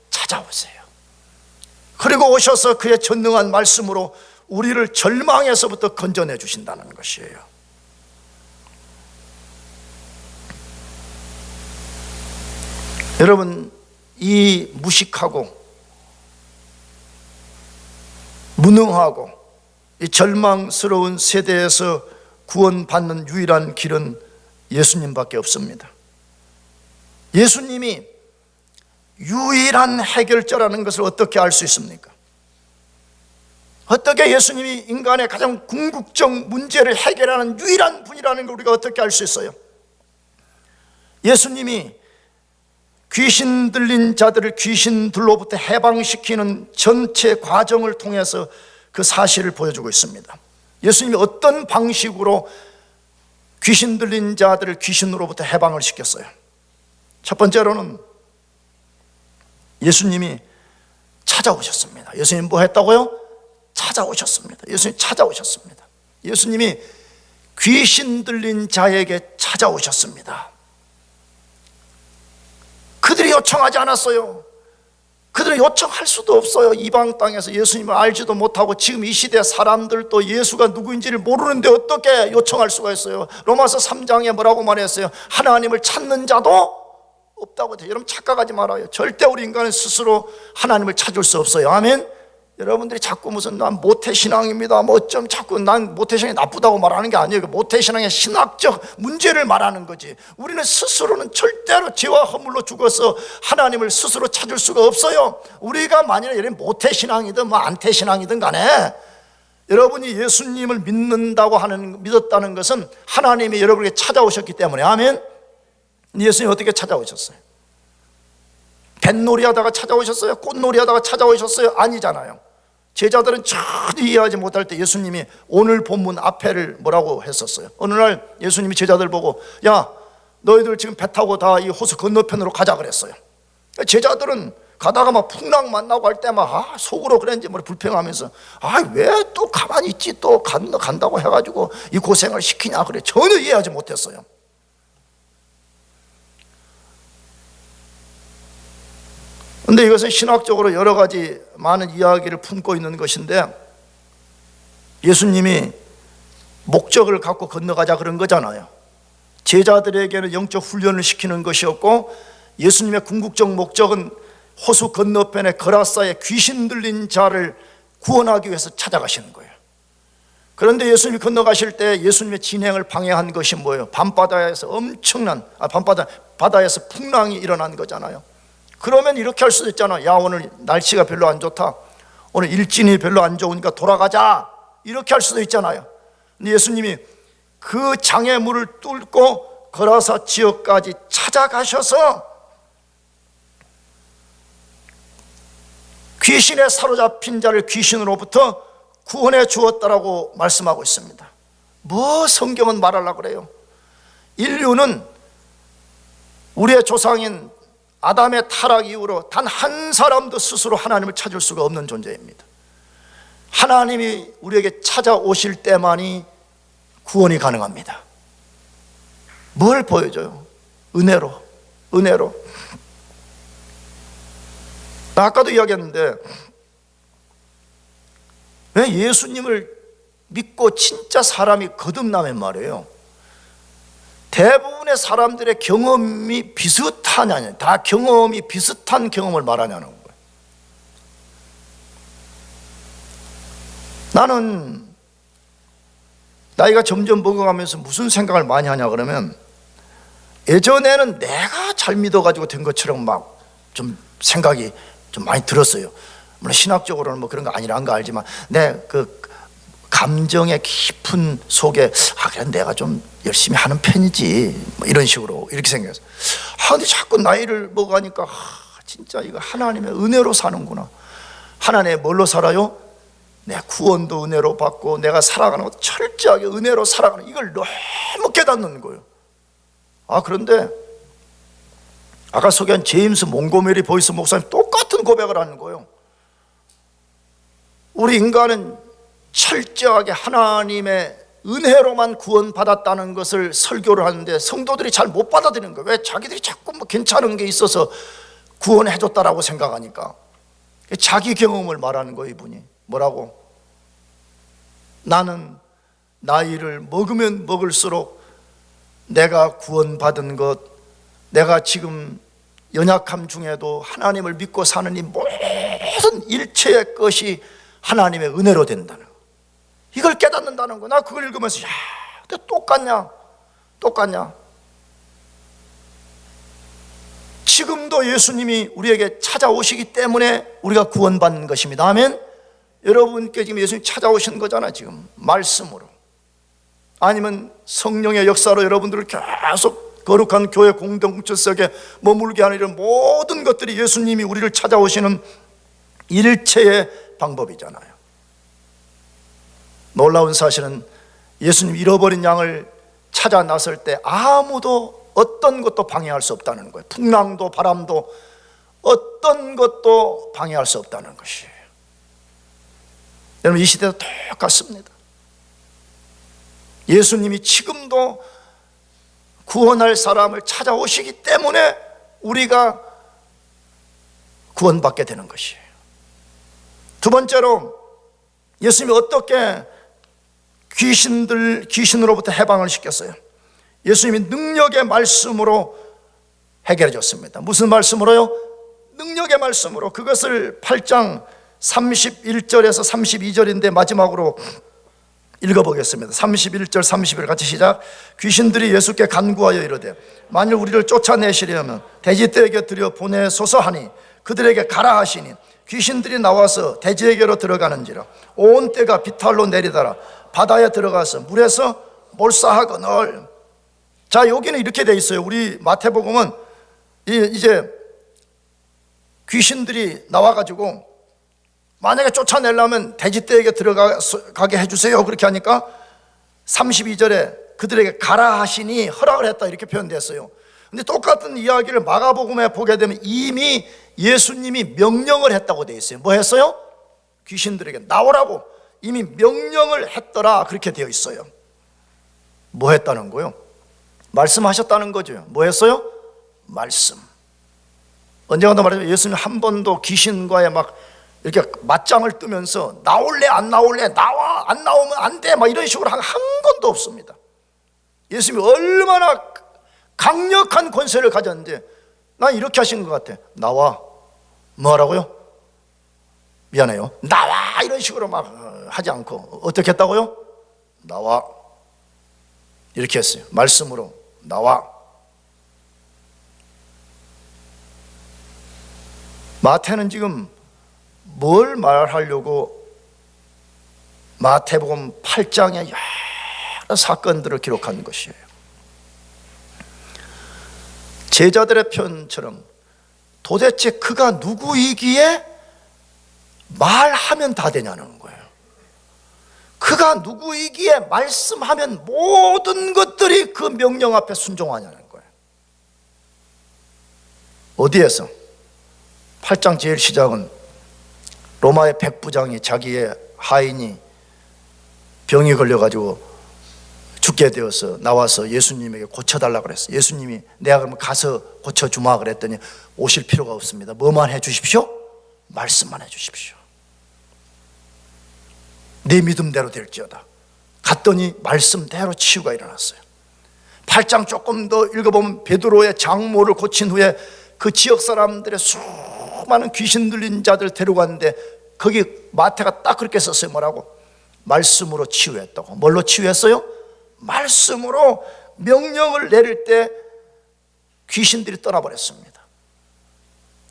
A: 찾아오세요. 그리고 오셔서 그의 전능한 말씀으로 우리를 절망에서부터 건져내 주신다는 것이에요. 여러분, 이 무식하고 무능하고 이 절망스러운 세대에서 구원받는 유일한 길은 예수님밖에 없습니다. 예수님이 유일한 해결자라는 것을 어떻게 알 수 있습니까? 어떻게 예수님이 인간의 가장 궁극적 문제를 해결하는 유일한 분이라는 걸 우리가 어떻게 알 수 있어요? 예수님이 귀신 들린 자들을 귀신들로부터 해방시키는 전체 과정을 통해서 그 사실을 보여주고 있습니다. 예수님이 어떤 방식으로 귀신 들린 자들을 귀신으로부터 해방을 시켰어요? 첫 번째로는 예수님이 찾아오셨습니다. 예수님 뭐 했다고요? 찾아오셨습니다. 예수님 찾아오셨습니다. 예수님이 귀신 들린 자에게 찾아오셨습니다. 그들이 요청하지 않았어요. 그들은 요청할 수도 없어요. 이방 땅에서 예수님을 알지도 못하고 지금 이 시대 사람들도 예수가 누구인지를 모르는데 어떻게 요청할 수가 있어요? 로마서 3장에 뭐라고 말했어요? 하나님을 찾는 자도 없다고 해요. 여러분 착각하지 말아요. 절대 우리 인간은 스스로 하나님을 찾을 수 없어요. 아멘? 여러분들이 자꾸 무슨 난 모태신앙입니다 뭐 어쩜 자꾸 난 모태신앙이 나쁘다고 말하는 게 아니에요. 모태신앙의 신학적 문제를 말하는 거지. 우리는 스스로는 절대로 죄와 허물로 죽어서 하나님을 스스로 찾을 수가 없어요. 우리가 만약에 모태신앙이든 뭐 안태신앙이든 간에 여러분이 예수님을 믿었다는 것은 하나님이 여러분에게 찾아오셨기 때문에. 아멘? 예수님이 어떻게 찾아오셨어요? 뱃놀이 하다가 찾아오셨어요? 꽃놀이 하다가 찾아오셨어요? 아니잖아요. 제자들은 전혀 이해하지 못할 때 예수님이 오늘 본문 앞에를 뭐라고 했었어요? 어느 날 예수님이 제자들 보고 야 너희들 지금 배 타고 다 이 호수 건너편으로 가자 그랬어요. 제자들은 가다가 막 풍랑 만나고 할 때 막 속으로 그랬는지 뭐 불평하면서 왜 또 가만히 있지 또 간다고 해가지고 이 고생을 시키냐 그래. 전혀 이해하지 못했어요. 그런데 이것은 신학적으로 여러 가지 많은 이야기를 품고 있는 것인데 예수님이 목적을 갖고 건너가자 그런 거잖아요. 제자들에게는 영적 훈련을 시키는 것이었고 예수님의 궁극적 목적은 호수 건너편에 거라사에 귀신 들린 자를 구원하기 위해서 찾아가시는 거예요. 그런데 예수님이 건너가실 때 예수님의 진행을 방해한 것이 뭐예요? 바다에서 바다에서 풍랑이 일어난 거잖아요. 그러면 이렇게 할 수도 있잖아. 야 오늘 날씨가 별로 안 좋다. 오늘 일진이 별로 안 좋으니까 돌아가자. 이렇게 할 수도 있잖아요. 근데 예수님이 그 장애물을 뚫고 거라사 지역까지 찾아가셔서 귀신에 사로잡힌 자를 귀신으로부터 구원해 주었다라고 말씀하고 있습니다. 뭐 성경은 말하려고 그래요? 인류는 우리의 조상인 아담의 타락 이후로 단 한 사람도 스스로 하나님을 찾을 수가 없는 존재입니다. 하나님이 우리에게 찾아오실 때만이 구원이 가능합니다. 뭘 보여줘요? 은혜로. 나 아까도 이야기했는데, 왜 예수님을 믿고 진짜 사람이 거듭나면 말이에요, 대부분의 사람들의 경험이 비슷하냐냐, 다 경험이 비슷한 경험을 말하냐는 거예요. 나는 나이가 점점 먹어가면서 무슨 생각을 많이 하냐 그러면, 예전에는 내가 잘 믿어가지고 된 것처럼 막 좀 생각이 좀 많이 들었어요. 물론 신학적으로는 뭐 그런 거 아니라는 거 알지만, 내 그 감정의 깊은 속에 그래 내가 좀 열심히 하는 편이지, 뭐 이런 식으로 이렇게 생각했어요. 근데 자꾸 나이를 먹으니까 진짜 이거 하나님의 은혜로 사는구나. 하나님의 뭘로 살아요? 내 구원도 은혜로 받고 내가 살아가는 것도 철저하게 은혜로 살아가는, 이걸 너무 깨닫는 거예요. 그런데 아까 소개한 제임스 몽고메리 보이스 목사님 똑같은 고백을 하는 거예요. 우리 인간은 철저하게 하나님의 은혜로만 구원받았다는 것을 설교를 하는데 성도들이 잘 못 받아들이는 거예요. 왜? 자기들이 자꾸 뭐 괜찮은 게 있어서 구원해줬다라고 생각하니까. 자기 경험을 말하는 거예요. 이분이 뭐라고? 나는 나이를 먹으면 먹을수록 내가 구원받은 것, 내가 지금 연약함 중에도 하나님을 믿고 사는 이 모든 일체의 것이 하나님의 은혜로 된다는 거, 이걸 깨닫는다는 거. 나 그걸 읽으면서 근데 똑같냐? 지금도 예수님이 우리에게 찾아오시기 때문에 우리가 구원받는 것입니다. 아멘. 여러분께 지금 예수님 찾아오신 거잖아, 지금 말씀으로. 아니면 성령의 역사로 여러분들을 계속 거룩한 교회 공동체 속에 머물게 하는 이런 모든 것들이 예수님이 우리를 찾아오시는 일체의 방법이잖아요. 놀라운 사실은 예수님 잃어버린 양을 찾아 나설 때 아무도 어떤 것도 방해할 수 없다는 거예요. 풍랑도 바람도 어떤 것도 방해할 수 없다는 것이에요. 여러분, 이 시대도 똑같습니다. 예수님이 지금도 구원할 사람을 찾아오시기 때문에 우리가 구원받게 되는 것이에요. 두 번째로, 예수님이 어떻게 귀신으로부터 해방을 시켰어요? 예수님이 능력의 말씀으로 해결해 줬습니다. 무슨 말씀으로요? 능력의 말씀으로. 그것을 8장 31절에서 32절인데 마지막으로 읽어보겠습니다. 31절 32절 같이 시작. 귀신들이 예수께 간구하여 이르되 만일 우리를 쫓아내시려면 돼지떼에게 들여 보내소서 하니 그들에게 가라 하시니 귀신들이 나와서 돼지에게로 들어가는지라 온 떼가 비탈로 내리더라 바다에 들어가서 물에서 몰사하거늘. 자, 여기는 이렇게 돼 있어요. 우리 마태복음은 이제 귀신들이 나와가지고 만약에 쫓아내려면 돼지떼에게 들어가게 해주세요 그렇게 하니까 32절에 그들에게 가라 하시니 허락을 했다 이렇게 표현됐어요. 근데 똑같은 이야기를 마가복음에 보게 되면 이미 예수님이 명령을 했다고 되어 있어요. 뭐 했어요? 귀신들에게 나오라고 이미 명령을 했더라 그렇게 되어 있어요. 뭐 했다는 거요? 말씀하셨다는 거죠. 뭐 했어요? 말씀. 언젠가도 말해요. 예수님 한 번도 귀신과의 막 이렇게 맞짱을 뜨면서 나올래 안 나올래, 나와 안 나오면 안 돼 막 이런 식으로 한 번도 없습니다. 예수님이 얼마나 강력한 권세를 가졌는데 난 이렇게 하신 것 같아. 나와. 뭐라고요? 미안해요. 나와 이런 식으로 막 하지 않고 어떻게 했다고요? 나와. 이렇게 했어요. 말씀으로 나와. 마태는 지금 뭘 말하려고 마태복음 8장에 여러 사건들을 기록한 것이에요. 제자들의 편처럼 도대체 그가 누구이기에 말하면 다 되냐는 거예요. 그가 누구이기에 말씀하면 모든 것들이 그 명령 앞에 순종하냐는 거예요. 어디에서? 8장 제일 시작은 로마의 백부장이 자기의 하인이 병이 걸려가지고 죽게 되어서 나와서 예수님에게 고쳐달라고 그랬어요. 예수님이 내가 그러면 가서 고쳐주마 그랬더니 오실 필요가 없습니다. 뭐만 해주십시오? 말씀만 해주십시오. 네 믿음대로 될지어다. 갔더니 말씀대로 치유가 일어났어요. 8장 조금 더 읽어보면 베드로의 장모를 고친 후에 그 지역 사람들의 수많은 귀신 들린 자들 데려갔는데 거기 마태가 딱 그렇게 썼어요. 뭐라고? 말씀으로 치유했다고. 뭘로 치유했어요? 말씀으로 명령을 내릴 때 귀신들이 떠나버렸습니다.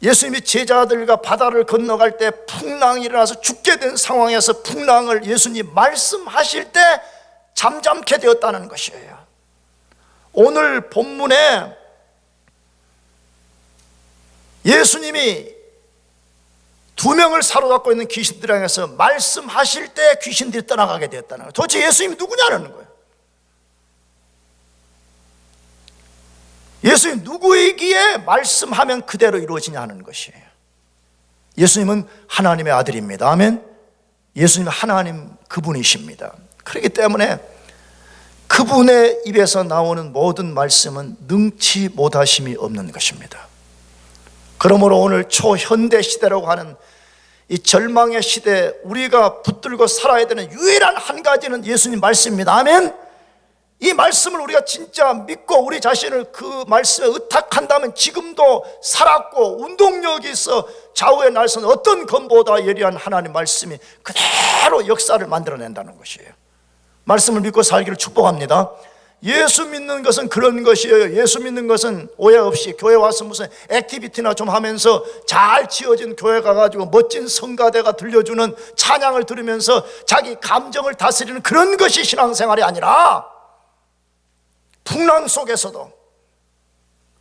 A: 예수님이 제자들과 바다를 건너갈 때 풍랑이 일어나서 죽게 된 상황에서 풍랑을 예수님이 말씀하실 때 잠잠케 되었다는 것이에요. 오늘 본문에 예수님이 2명을 사로잡고 있는 귀신들 향해서 말씀하실 때 귀신들이 떠나가게 되었다는 거예요. 도대체 예수님이 누구냐는 거예요. 예수님 누구이기에 말씀하면 그대로 이루어지냐 하는 것이에요. 예수님은 하나님의 아들입니다. 아멘. 예수님은 하나님 그분이십니다. 그렇기 때문에 그분의 입에서 나오는 모든 말씀은 능치 못하심이 없는 것입니다. 그러므로 오늘 초현대 시대라고 하는 이 절망의 시대에 우리가 붙들고 살아야 되는 유일한 한 가지는 예수님 말씀입니다. 아멘. 이 말씀을 우리가 진짜 믿고 우리 자신을 그 말씀에 의탁한다면 지금도 살았고 운동력이 있어 좌우의 날선 어떤 검보다 예리한 하나님 말씀이 그대로 역사를 만들어낸다는 것이에요. 말씀을 믿고 살기를 축복합니다. 예수 믿는 것은 그런 것이에요. 예수 믿는 것은 오해 없이 교회 와서 무슨 액티비티나 좀 하면서 잘 지어진 교회 가가지고 멋진 성가대가 들려주는 찬양을 들으면서 자기 감정을 다스리는 그런 것이 신앙생활이 아니라 풍랑 속에서도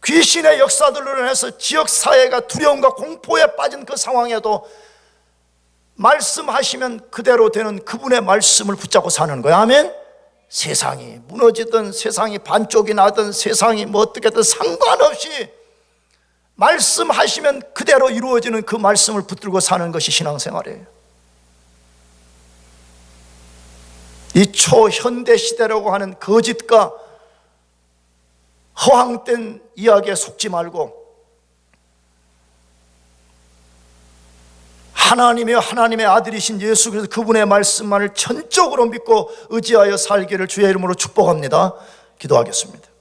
A: 귀신의 역사들로 인해서 지역사회가 두려움과 공포에 빠진 그 상황에도 말씀하시면 그대로 되는 그분의 말씀을 붙잡고 사는 거예요. 아멘. 세상이 무너지든 세상이 반쪽이 나든 세상이 뭐 어떻게든 상관없이 말씀하시면 그대로 이루어지는 그 말씀을 붙들고 사는 것이 신앙생활이에요. 이 초현대 시대라고 하는 거짓과 허황된 이야기에 속지 말고 하나님이여 하나님의 아들이신 예수 그리스도 그분의 말씀만을 전적으로 믿고 의지하여 살기를 주의 이름으로 축복합니다. 기도하겠습니다.